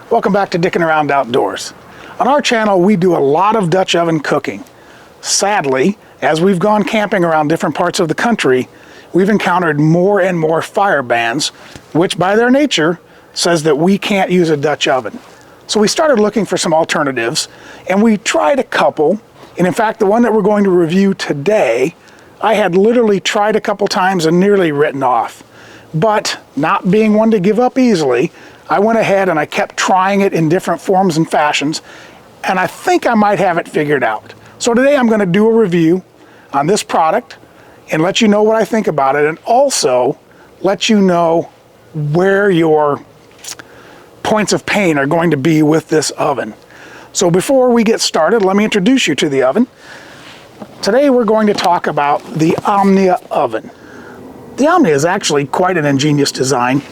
Welcome back to Dickin' Around Outdoors. On our channel, we do a lot of Dutch oven cooking. Sadly, as we've gone camping around different parts of the country, we've encountered more and more fire bans, which by their nature says that we can't use a Dutch oven. So we started looking for some alternatives, and we tried a couple. And in fact, the one that we're going to review today, I had literally tried a couple times and nearly written off. But not being one to give up easily, I went ahead and I kept trying it in different forms and fashions, and I think I might have it figured out. So today I'm going to do a review on this product and let you know what I think about it, and also let you know where your points of pain are going to be with this oven. So before we get started, let me introduce you to the oven. Today we're going to talk about the Omnia Oven. The Omnia is actually quite an ingenious design.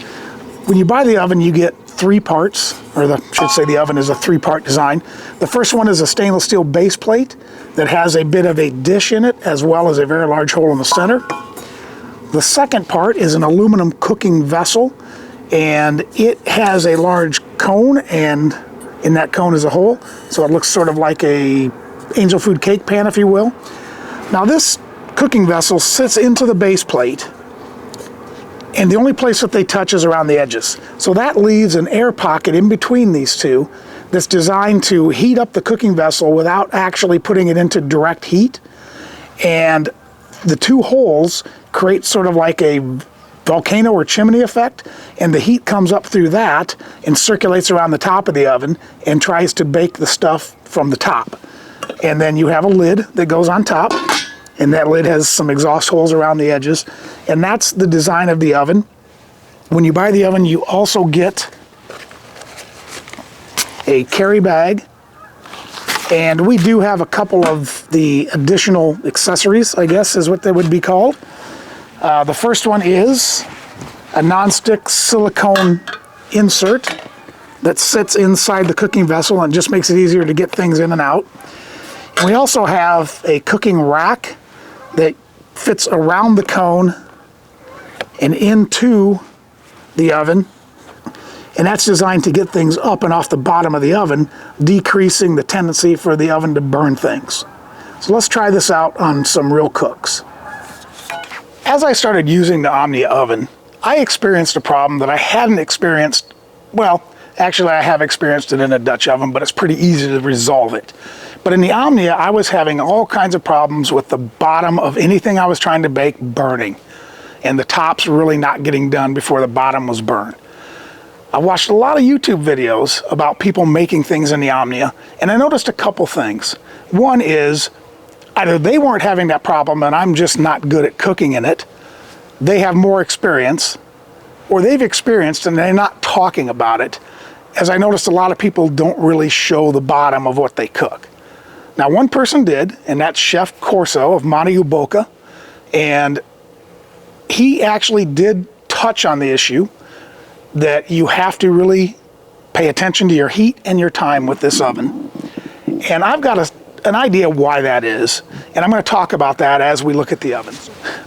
When you buy the oven, you get three parts, or I should say the oven is a three-part design. The first one is a stainless steel base plate that has a bit of a dish in it, as well as a very large hole in the center. The second part is an aluminum cooking vessel, and it has a large cone, and in that cone is a hole, so it looks sort of like a angel food cake pan, if you will. Now this cooking vessel sits into the base plate, and the only place that they touch is around the edges. So that leaves an air pocket in between these two that's designed to heat up the cooking vessel without actually putting it into direct heat. And the two holes create sort of like a volcano or chimney effect, and the heat comes up through that and circulates around the top of the oven and tries to bake the stuff from the top. And then you have a lid that goes on top, and that lid has some exhaust holes around the edges, and that's the design of the oven. When you buy the oven, you also get a carry bag, and we do have a couple of the additional accessories, I guess is what they would be called. The first one is a non-stick silicone insert that sits inside the cooking vessel and just makes it easier to get things in and out. And we also have a cooking rack that fits around the cone and into the oven, and that's designed to get things up and off the bottom of the oven, decreasing the tendency for the oven to burn things. So let's try this out on some real cooks. As I started using the Omnia oven, I experienced a problem that I hadn't experienced, well, actually I have experienced it in a Dutch oven, but it's pretty easy to resolve it. But in the Omnia, I was having all kinds of problems with the bottom of anything I was trying to bake burning, and the tops really not getting done before the bottom was burned. I watched a lot of YouTube videos about people making things in the Omnia, and I noticed a couple things. One is, either they weren't having that problem and I'm just not good at cooking in it, they have more experience, or they've experienced and they're not talking about it, as I noticed a lot of people don't really show the bottom of what they cook. Now one person did, and that's Chef Corso of Monte Uboca, and he actually did touch on the issue that you have to really pay attention to your heat and your time with this oven. And I've got an idea why that is, and I'm going to talk about that as we look at the oven.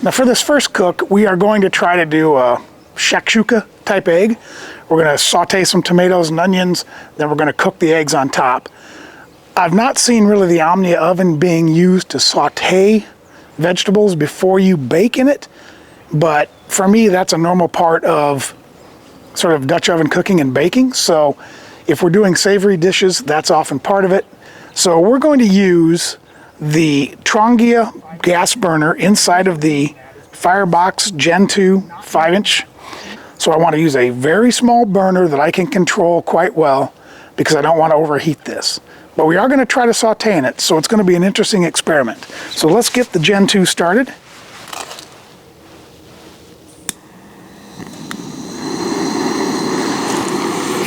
Now for this first cook, we are going to try to do a shakshuka type egg. We're going to saute some tomatoes and onions, then we're going to cook the eggs on top. I've not seen really the Omnia oven being used to saute vegetables before you bake in it, but for me that's a normal part of sort of Dutch oven cooking and baking. So if we're doing savory dishes, that's often part of it. So we're going to use the Trongia gas burner inside of the Firebox Gen 2 5-inch. So I want to use a very small burner that I can control quite well because I don't want to overheat this. But we are going to try to saute in it, so it's going to be an interesting experiment. So let's get the Gen 2 started.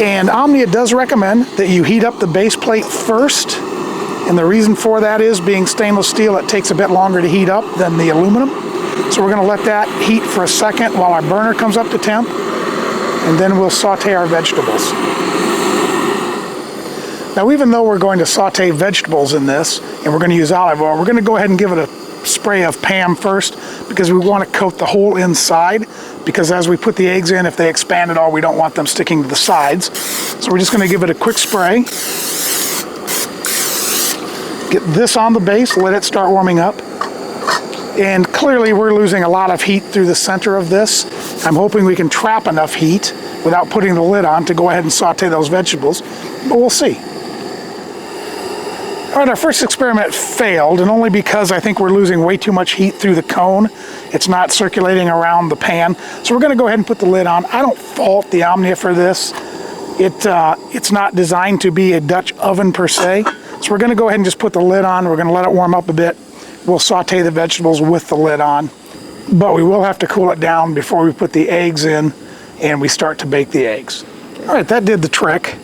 And Omnia does recommend that you heat up the base plate first, and the reason for that is, being stainless steel, it takes a bit longer to heat up than the aluminum. So we're going to let that heat for a second while our burner comes up to temp, and then we'll saute our vegetables. Now even though we're going to saute vegetables in this, and we're going to use olive oil, we're going to go ahead and give it a spray of Pam first because we want to coat the whole inside, because as we put the eggs in, if they expand at all, we don't want them sticking to the sides. So we're just going to give it a quick spray. Get this on the base, let it start warming up. And clearly we're losing a lot of heat through the center of this. I'm hoping we can trap enough heat without putting the lid on to go ahead and saute those vegetables, but we'll see. All right, our first experiment failed, and only because I think we're losing way too much heat through the cone. It's not circulating around the pan. So we're gonna go ahead and put the lid on. I don't fault the Omnia for this. It's not designed to be a Dutch oven per se. So we're gonna go ahead and just put the lid on. We're gonna let it warm up a bit. We'll saute the vegetables with the lid on, but we will have to cool it down before we put the eggs in and we start to bake the eggs. All right, that did the trick.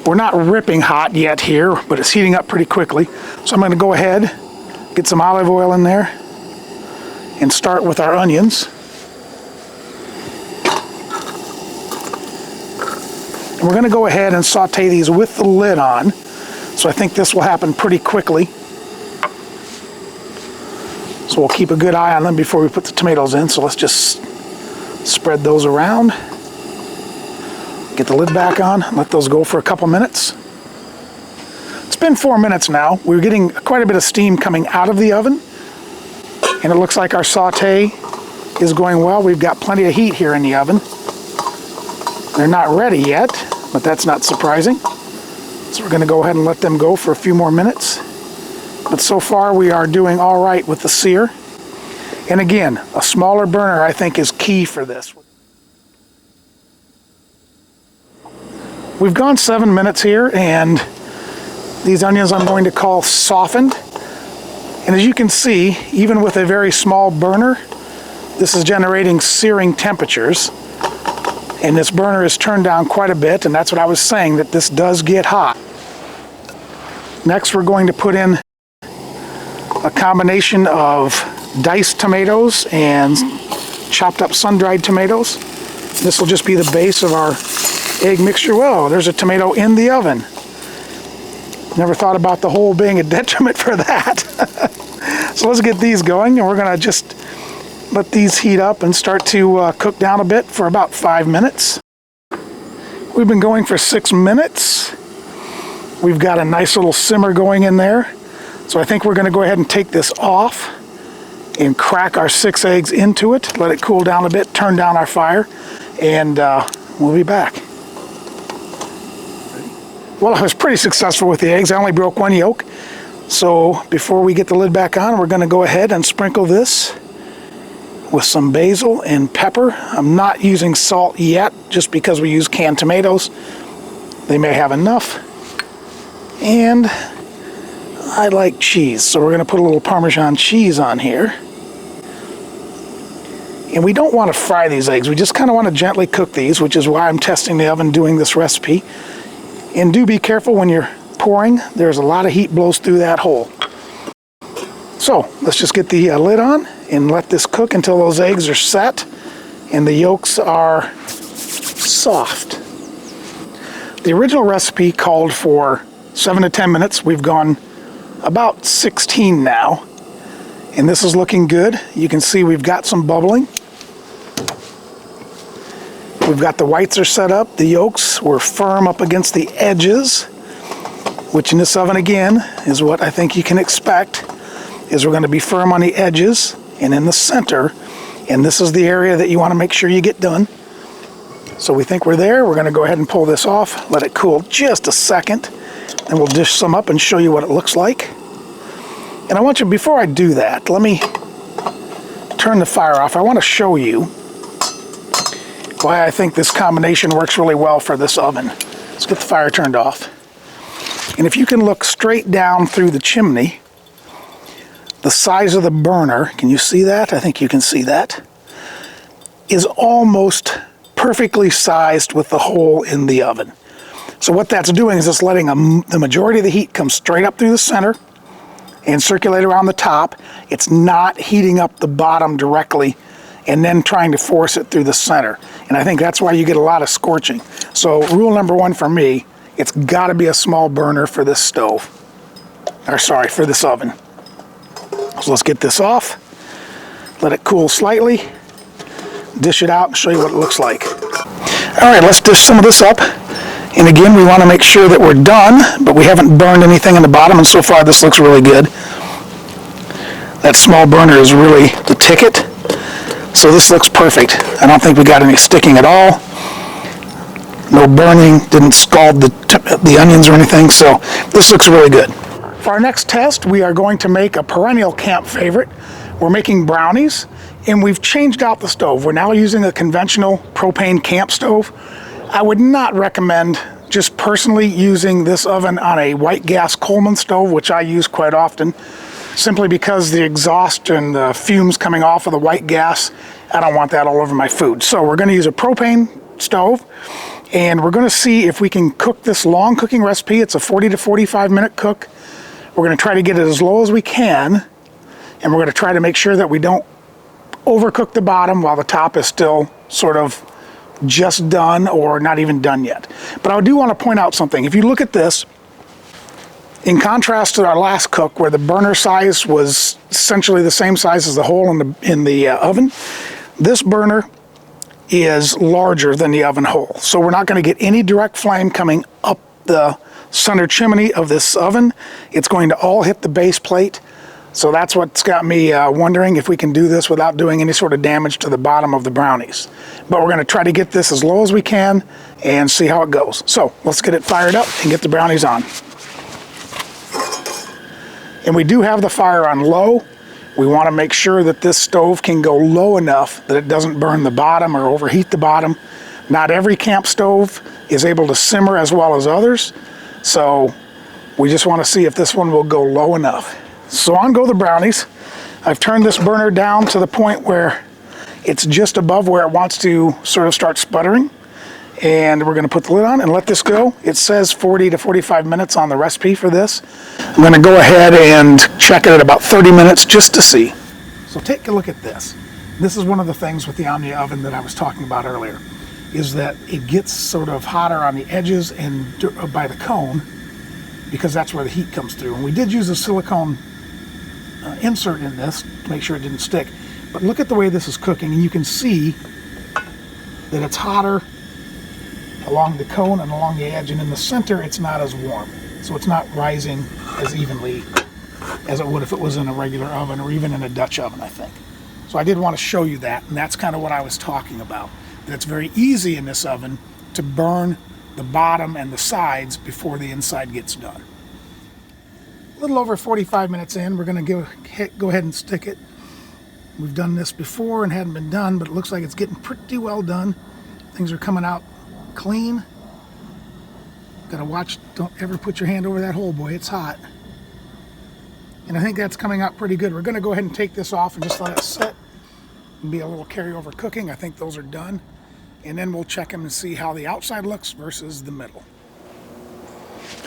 We're not ripping hot yet here, but it's heating up pretty quickly. So I'm going to go ahead, get some olive oil in there, and start with our onions. And we're going to go ahead and saute these with the lid on. So I think this will happen pretty quickly. So we'll keep a good eye on them before we put the tomatoes in. So let's just spread those around. Get the lid back on, let those go for a couple minutes. It's been 4 minutes now. We're getting quite a bit of steam coming out of the oven, and it looks like our saute is going well. We've got plenty of heat here in the oven. They're not ready yet, but that's not surprising. So we're going to go ahead and let them go for a few more minutes. But so far we are doing all right with the sear. And again, a smaller burner I think is key for this. We've gone 7 minutes here, and these onions I'm going to call softened. And as you can see, even with a very small burner, this is generating searing temperatures. And this burner is turned down quite a bit, and that's what I was saying, that this does get hot. Next, we're going to put in a combination of diced tomatoes and chopped up sun-dried tomatoes. This will just be the base of our egg mixture. Whoa, there's a tomato in the oven. Never thought about the hole being a detriment for that. So let's get these going, and we're gonna just let these heat up and start to cook down a bit for about 5 minutes. We've been going for 6 minutes. We've got a nice little simmer going in there. So I think we're gonna go ahead and take this off and crack our 6 eggs into it, let it cool down a bit, turn down our fire, and we'll be back. Well, I was pretty successful with the eggs. I only broke 1 yolk. So before we get the lid back on, we're going to go ahead and sprinkle this with some basil and pepper. I'm not using salt yet, just because we use canned tomatoes. They may have enough. And I like cheese, so we're going to put a little Parmesan cheese on here. And we don't want to fry these eggs. We just kind of want to gently cook these, which is why I'm testing the oven doing this recipe. And do be careful when you're pouring. There's a lot of heat blows through that hole. So let's just get the lid on and let this cook until those eggs are set and the yolks are soft. The original recipe called for 7 to 10 minutes. We've gone about 16 now, and this is looking good. You can see we've got some bubbling. We've got the whites are set up. The yolks were firm up against the edges, which in this oven again is what I think you can expect, is we're going to be firm on the edges and in the center, and this is the area that you want to make sure you get done. So we think we're there. We're going to go ahead and pull this off, let it cool just a second, and we'll dish some up and show you what it looks like. And I want you, before I do that, let me turn the fire off. I want to show you why I think this combination works really well for this oven. Let's get the fire turned off. And if you can look straight down through the chimney, the size of the burner, can you see that? I think you can see that, is almost perfectly sized with the hole in the oven. So what that's doing is it's letting the majority of the heat come straight up through the center and circulate around the top. It's not heating up the bottom directly and then trying to force it through the center. And I think that's why you get a lot of scorching. So rule number 1 for me, it's gotta be a small burner for this stove. Or sorry, for this oven. So let's get this off, let it cool slightly, dish it out and show you what it looks like. All right, let's dish some of this up. And again, we want to make sure that we're done, but we haven't burned anything in the bottom, and so far this looks really good. That small burner is really the ticket, so this looks perfect. I don't think we got any sticking at all. No burning, didn't scald the onions or anything, so this looks really good. For our next test, we are going to make a perennial camp favorite. We're making brownies, and we've changed out the stove. We're now using a conventional propane camp stove. I would not recommend just personally using this oven on a white gas Coleman stove, which I use quite often, simply because the exhaust and the fumes coming off of the white gas, I don't want that all over my food. So we're going to use a propane stove, and we're going to see if we can cook this long cooking recipe. It's a 40 to 45 minute cook. We're going to try to get it as low as we can, and we're going to try to make sure that we don't overcook the bottom while the top is still sort of just done or not even done yet. But I do want to point out something. If you look at this, in contrast to our last cook where the burner size was essentially the same size as the hole in the oven, this burner is larger than the oven hole. So we're not going to get any direct flame coming up the center chimney of this oven. It's going to all hit the base plate. So that's what's got me wondering if we can do this without doing any sort of damage to the bottom of the brownies. But we're going to try to get this as low as we can and see how it goes. So let's get it fired up and get the brownies on. And we do have the fire on low. We want to make sure that this stove can go low enough that it doesn't burn the bottom or overheat the bottom. Not every camp stove is able to simmer as well as others. So we just want to see if this one will go low enough. So on go the brownies. I've turned this burner down to the point where it's just above where it wants to sort of start sputtering. And we're going to put the lid on and let this go. It says 40 to 45 minutes on the recipe for this. I'm going to go ahead and check it at about 30 minutes just to see. So take a look at this. This is one of the things with the Omnia oven that I was talking about earlier, is that it gets sort of hotter on the edges and by the cone, because that's where the heat comes through. And we did use a silicone insert in this to make sure it didn't stick. But look at the way this is cooking, and you can see that it's hotter along the cone and along the edge, and in the center it's not as warm. So it's not rising as evenly as it would if it was in a regular oven or even in a Dutch oven, I think. So I did want to show you that, and that's kind of what I was talking about. That it's very easy in this oven to burn the bottom and the sides before the inside gets done. A little over 45 minutes in, we're going to go ahead and stick it. We've done this before and hadn't been done, but it looks like it's getting pretty well done. Things are coming out clean. Gotta watch, don't ever put your hand over that hole, boy, it's hot. And I think that's coming out pretty good. We're gonna go ahead and take this off and just let it sit and be a little carryover cooking. I think those are done. And then we'll check them and see how the outside looks versus the middle.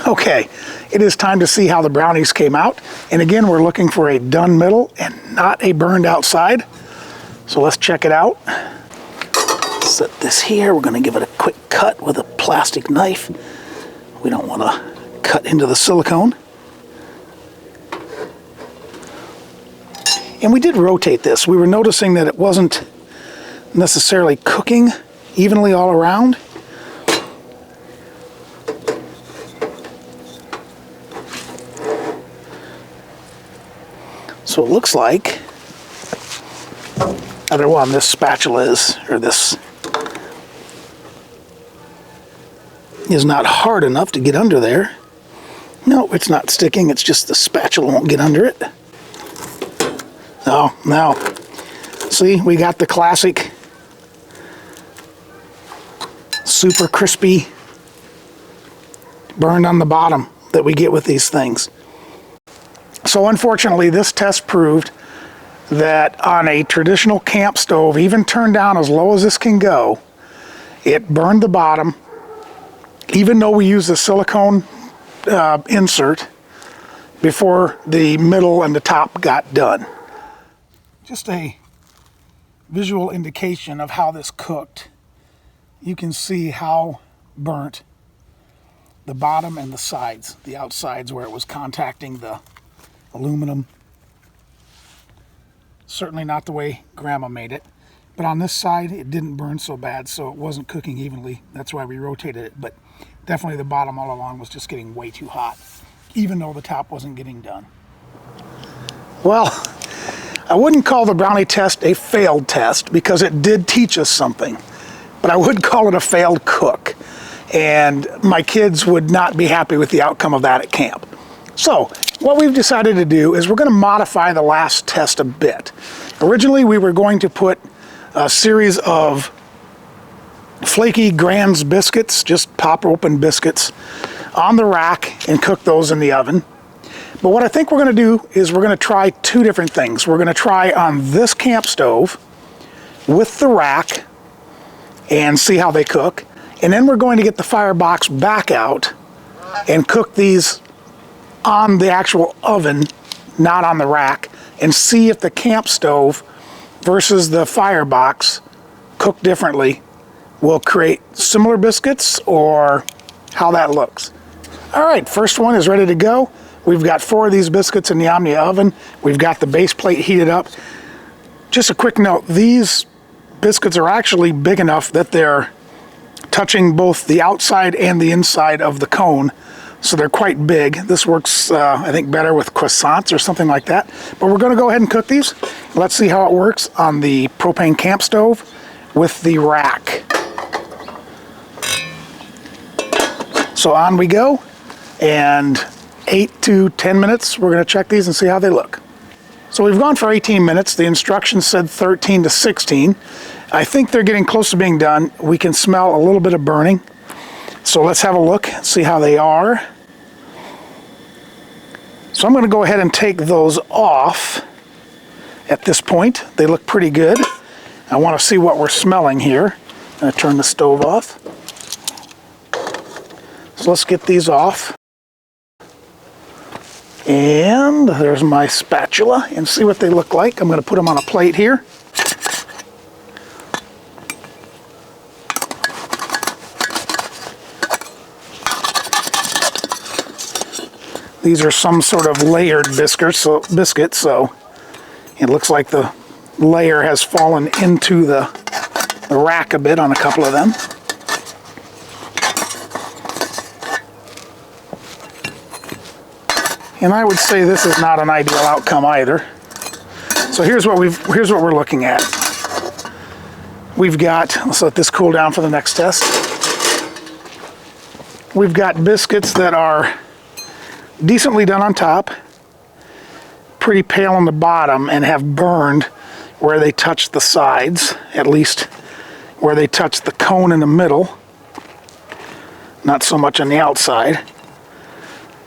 Okay, it is time to see how the brownies came out. And again, we're looking for a done middle and not a burned outside. So let's check it out. Set this here. We're going to give it a quick cut with a plastic knife. We don't want to cut into the silicone. And we did rotate this. We were noticing that it wasn't necessarily cooking evenly all around. So it looks like either one, this spatula is, or this is not hard enough to get under there. No, it's not sticking, it's just the spatula won't get under it. Oh, now, see, we got the classic super crispy burned on the bottom that we get with these things. So unfortunately, this test proved that on a traditional camp stove, even turned down as low as this can go, it burned the bottom, even though we used a silicone insert before the middle and the top got done. Just a visual indication of how this cooked. You can see how burnt the bottom and the sides, the outsides where it was contacting the aluminum. Certainly not the way Grandma made it. But on this side, it didn't burn so bad, so it wasn't cooking evenly. That's why we rotated it. But definitely the bottom all along was just getting way too hot, even though the top wasn't getting done. Well, I wouldn't call the brownie test a failed test because it did teach us something. But I would call it a failed cook. And my kids would not be happy with the outcome of that at camp. So what we've decided to do is we're going to modify the last test a bit. Originally, we were going to put a series of flaky Grand's biscuits, just pop open biscuits, on the rack and cook those in the oven. But what I think we're going to do is we're going to try two different things. We're going to try on this camp stove with the rack and see how they cook. And then we're going to get the firebox back out and cook these on the actual oven, not on the rack, and see if the camp stove versus the firebox cooked differently will create similar biscuits or how that looks. All right, first one is ready to go. We've got 4 of these biscuits in the Omnia Oven. We've got the base plate heated up. Just a quick note, these biscuits are actually big enough that they're touching both the outside and the inside of the cone, so they're quite big. This works, I think, better with croissants or something like that. But we're going to go ahead and cook these. Let's see how it works on the propane camp stove with the rack. So on we go, and 8 to 10 minutes, we're going to check these and see how they look. So we've gone for 18 minutes. The instructions said 13 to 16. I think they're getting close to being done. We can smell a little bit of burning. So let's have a look, see how they are. So I'm going to go ahead and take those off at this point. They look pretty good. I want to see what we're smelling here. I'm going to turn the stove off. So let's get these off. And there's my spatula and see what they look like. I'm going to put them on a plate here. These are some sort of layered biscuits, so it looks like the layer has fallen into the rack a bit on a couple of them. And I would say this is not an ideal outcome either. So here's what we're looking at. We've got, let's let this cool down for the next test. We've got biscuits that are decently done on top, pretty pale on the bottom, and have burned where they touch the sides, at least where they touch the cone in the middle, not so much on the outside.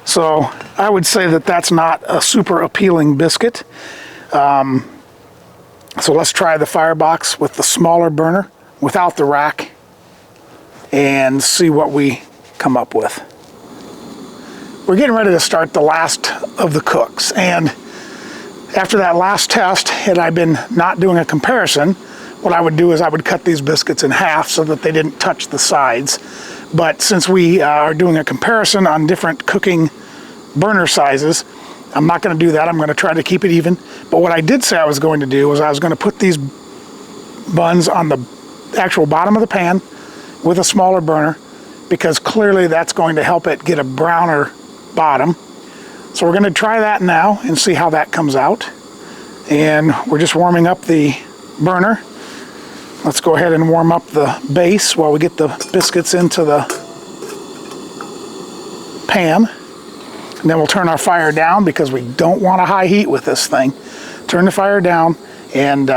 So I would say that that's not a super appealing biscuit. So let's try the firebox with the smaller burner without the rack and see what we come up with. We're getting ready to start the last of the cooks, and after that last test, had I been not doing a comparison, what I would do is I would cut these biscuits in half so that they didn't touch the sides. But since we are doing a comparison on different cooking burner sizes, I'm not going to do that. I'm going to try to keep it even. But what I did say I was going to do was I was going to put these buns on the actual bottom of the pan with a smaller burner, because clearly that's going to help it get a browner bottom. So we're going to try that now and see how that comes out. And we're just warming up the burner. Let's go ahead and warm up the base while we get the biscuits into the pan. And then we'll turn our fire down because we don't want a high heat with this thing. Turn the fire down and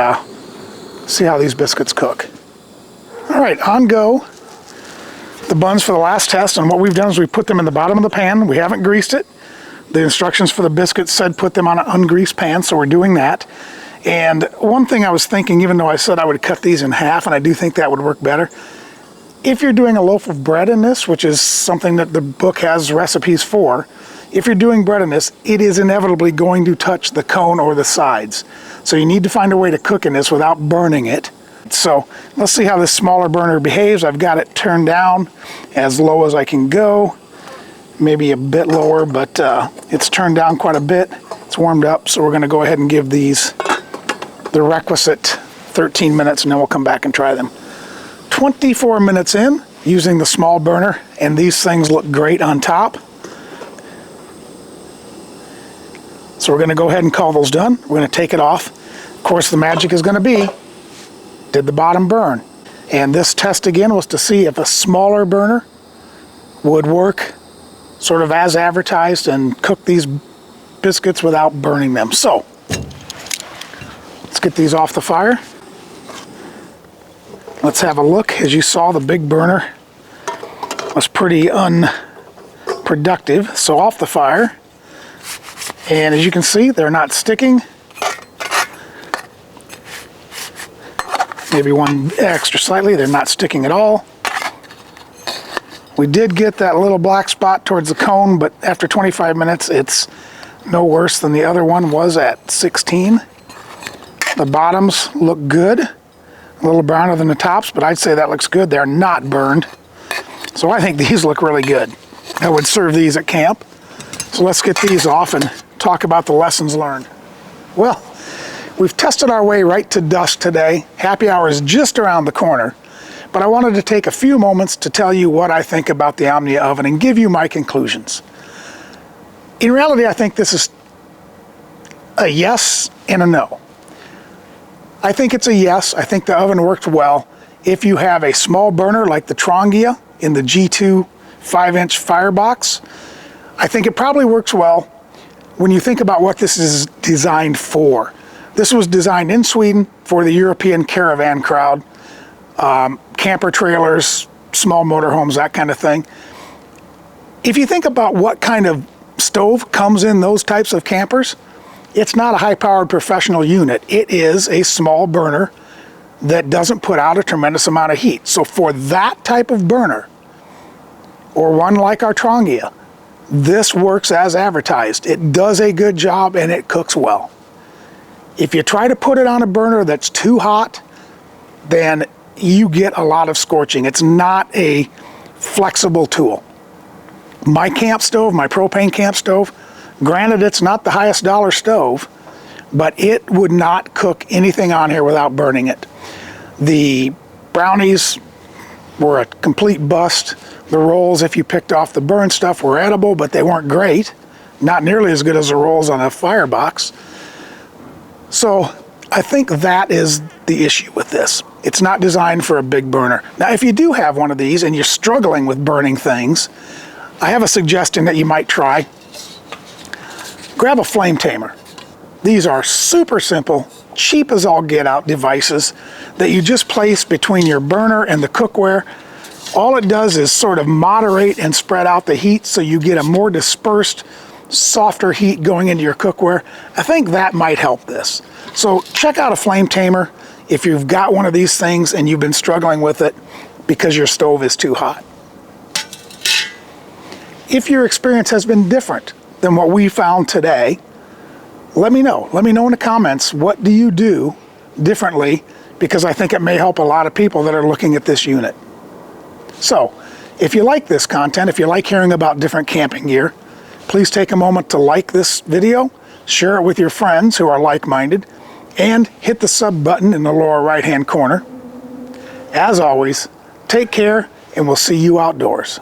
see how these biscuits cook. All right, on go. The buns for the last test, and what we've done is we put them in the bottom of the pan. We haven't greased it. The instructions for the biscuits said put them on an ungreased pan, so we're doing that. And one thing I was thinking, even though I said I would cut these in half, and I do think that would work better, if you're doing a loaf of bread in this, which is something that the book has recipes for, if you're doing bread in this, it is inevitably going to touch the cone or the sides. So you need to find a way to cook in this without burning it. So let's see how this smaller burner behaves. I've got it turned down as low as I can go, maybe a bit lower, but it's turned down quite a bit. It's warmed up, so we're going to go ahead and give these the requisite 13 minutes, and then we'll come back and try them. 24 minutes in, using the small burner, and these things look great on top. So we're going to go ahead and call those done. We're going to take it off. Of course, the magic is going to be, did the bottom burn? And this test again was to see if a smaller burner would work sort of as advertised and cook these biscuits without burning them. So let's get these off the fire. Let's have a look. As you saw, the big burner was pretty unproductive. So off the fire. And as you can see, they're not sticking. Maybe one extra slightly, they're not sticking at all. We did get that little black spot towards the cone, but after 25 minutes, it's no worse than the other one was at 16. The bottoms look good, a little browner than the tops, but I'd say that looks good. They're not burned. So I think these look really good. I would serve these at camp. So let's get these off and talk about the lessons learned. Well, we've tested our way right to dusk today. Happy hour is just around the corner. But I wanted to take a few moments to tell you what I think about the Omnia Oven and give you my conclusions. In reality, I think this is a yes and a no. I think it's a yes. I think the oven worked well. If you have a small burner like the Trongia in the G2 5-inch firebox, I think it probably works well when you think about what this is designed for. This was designed in Sweden for the European caravan crowd, camper trailers, small motorhomes, that kind of thing. If you think about what kind of stove comes in those types of campers, it's not a high-powered professional unit. It is a small burner that doesn't put out a tremendous amount of heat. So for that type of burner, or one like our Trongia, this works as advertised. It does a good job and it cooks well. If you try to put it on a burner that's too hot, then you get a lot of scorching. It's not a flexible tool. My camp stove, my propane camp stove, granted it's not the highest dollar stove, but it would not cook anything on here without burning it. The brownies were a complete bust. The rolls, if you picked off the burn stuff, were edible, but they weren't great. Not nearly as good as the rolls on a firebox. So I think that is the issue with this. It's not designed for a big burner. Now, if you do have one of these and you're struggling with burning things, I have a suggestion that you might try. Grab a flame tamer. These are super simple, cheap as all get out devices that you just place between your burner and the cookware. All it does is sort of moderate and spread out the heat so you get a more dispersed, softer heat going into your cookware. I think that might help this. So check out a flame tamer if you've got one of these things and you've been struggling with it because your stove is too hot. If your experience has been different than what we found today, let me know. Let me know in the comments, what do you do differently? Because I think it may help a lot of people that are looking at this unit. So, if you like this content, if you like hearing about different camping gear, please take a moment to like this video, share it with your friends who are like-minded, and hit the sub button in the lower right-hand corner. As always, take care, and we'll see you outdoors.